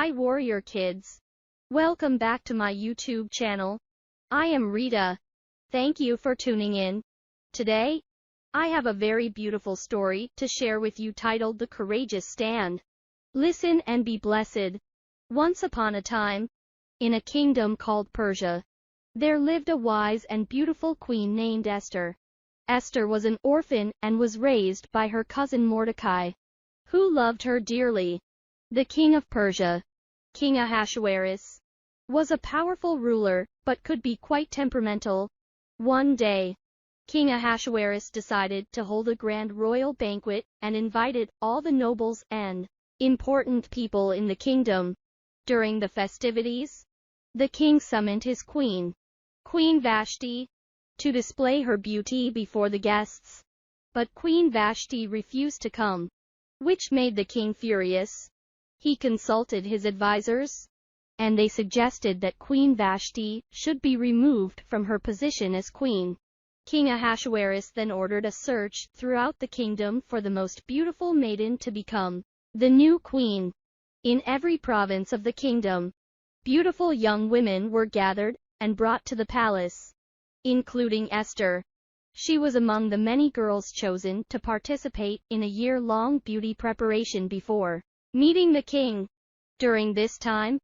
Hi warrior kids. Welcome back to my YouTube channel. I am Rita. Thank you for tuning in. Today, I have a very beautiful story to share with you titled The Courageous Stand. Listen and be blessed. Once upon a time, in a kingdom called Persia, there lived a wise and beautiful queen named Esther. Esther was an orphan and was raised by her cousin Mordecai, who loved her dearly. The king of Persia, King Ahasuerus, was a powerful ruler, but could be quite temperamental. One day, King Ahasuerus decided to hold a grand royal banquet and invited all the nobles and important people in the kingdom. During the festivities, the king summoned his queen, Queen Vashti, to display her beauty before the guests. But Queen Vashti refused to come, which made the king furious. He consulted his advisors, and they suggested that Queen Vashti should be removed from her position as queen. King Ahasuerus then ordered a search throughout the kingdom for the most beautiful maiden to become the new queen. In every province of the kingdom, beautiful young women were gathered and brought to the palace, including Esther. She was among the many girls chosen to participate in a year-long beauty preparation before meeting the king. During this time,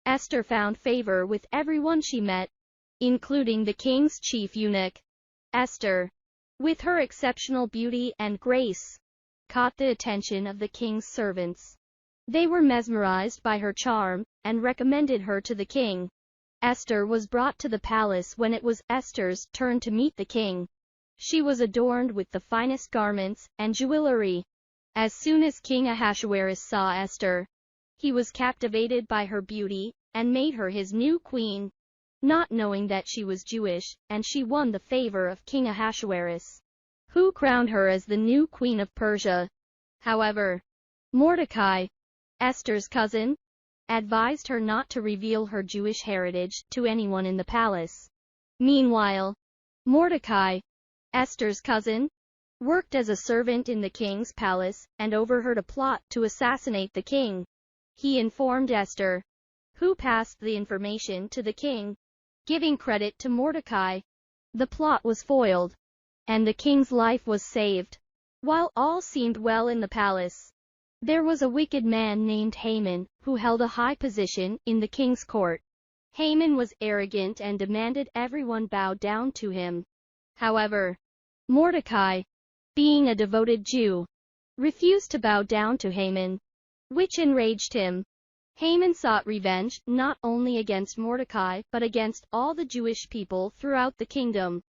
Esther found favor with everyone she met, including the king's chief eunuch. Esther, with her exceptional beauty and grace, caught the attention of the king's servants. They were mesmerized by her charm and recommended her to the king. Esther was brought to the palace when it was Esther's turn to meet the king. She was adorned with the finest garments and jewelry. As soon as King Ahasuerus saw Esther, he was captivated by her beauty and made her his new queen, not knowing that she was Jewish, and she won the favor of King Ahasuerus, who crowned her as the new queen of Persia. However, Mordecai, Esther's cousin, advised her not to reveal her Jewish heritage to anyone in the palace. Meanwhile, Mordecai, Esther's cousin, worked as a servant in the king's palace and overheard a plot to assassinate the king. He informed Esther, who passed the information to the king, giving credit to Mordecai. The plot was foiled, and the king's life was saved. While all seemed well in the palace, there was a wicked man named Haman, who held a high position in the king's court. Haman was arrogant and demanded everyone bow down to him. However, Mordecai, being a devoted Jew, refused to bow down to Haman, which enraged him. Haman sought revenge not only against Mordecai but against all the Jewish people throughout the kingdom.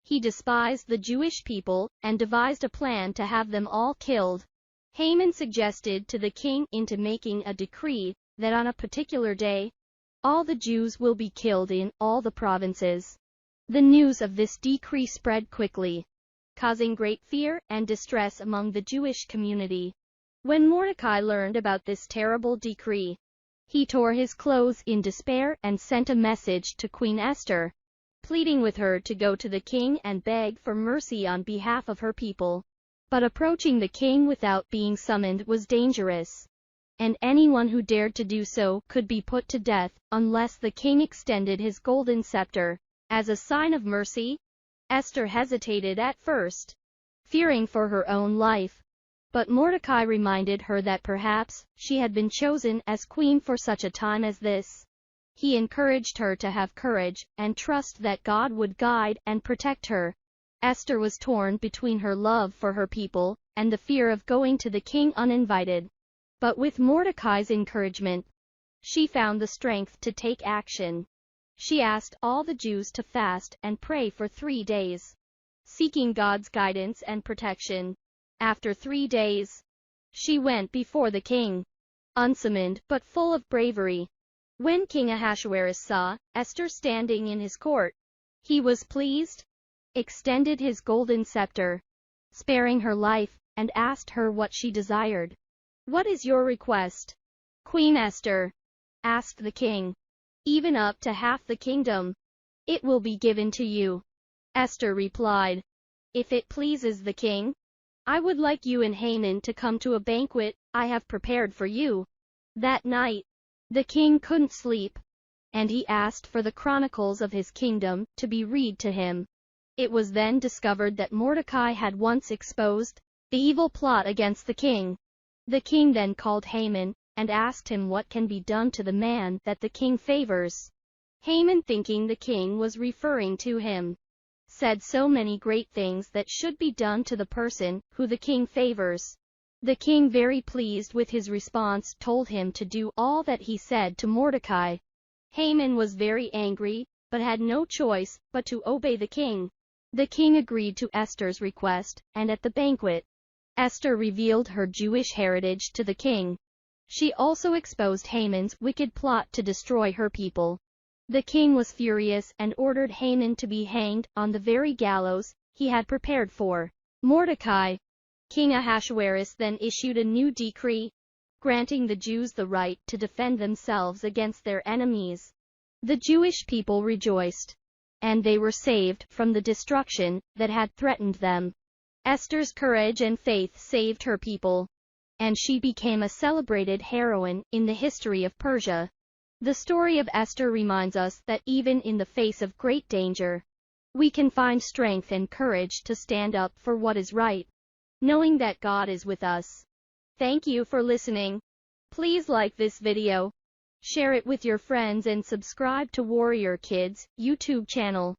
He despised the Jewish people and devised a plan to have them all killed. Haman suggested to the king into making a decree that on a particular day, all the Jews will be killed in all the provinces. The news of this decree spread quickly, causing great fear and distress among the Jewish community. When Mordecai learned about this terrible decree, he tore his clothes in despair and sent a message to Queen Esther, pleading with her to go to the king and beg for mercy on behalf of her people. But approaching the king without being summoned was dangerous, and anyone who dared to do so could be put to death unless the king extended his golden scepter. As a sign of mercy, Esther hesitated at first, fearing for her own life. But Mordecai reminded her that perhaps she had been chosen as queen for such a time as this. He encouraged her to have courage and trust that God would guide and protect her. Esther was torn between her love for her people and the fear of going to the king uninvited. But with Mordecai's encouragement, she found the strength to take action. She asked all the Jews to fast and pray for 3 days, seeking God's guidance and protection. After 3 days, she went before the king, unsummoned but full of bravery. When King Ahasuerus saw Esther standing in his court, he was pleased, extended his golden scepter, sparing her life, and asked her what she desired. "What is your request, Queen Esther?" asked the king. "Even up to half the kingdom, it will be given to you," Esther replied. "If it pleases the king, I would like you and Haman to come to a banquet I have prepared for you." That night, The king couldn't sleep, and he asked for the chronicles of his kingdom to be read to him. It was then discovered that Mordecai had once exposed the evil plot against the king. The king then called Haman, and asked him what can be done to the man that the king favors. Haman, thinking the king was referring to him, said so many great things that should be done to the person who the king favors. The king, very pleased with his response, told him to do all that he said to Mordecai. Haman was very angry, but had no choice but to obey the king. The king agreed to Esther's request, and at the banquet, Esther revealed her Jewish heritage to the king. She also exposed Haman's wicked plot to destroy her people. The king was furious and ordered Haman to be hanged on the very gallows he had prepared for Mordecai. King Ahasuerus then issued a new decree, granting the Jews the right to defend themselves against their enemies. The Jewish people rejoiced, and they were saved from the destruction that had threatened them. Esther's courage and faith saved her people, and she became a celebrated heroine in the history of Persia. The story of Esther reminds us that even in the face of great danger, we can find strength and courage to stand up for what is right, knowing that God is with us. Thank you for listening. Please like this video, share it with your friends, and subscribe to Warrior Kids YouTube channel.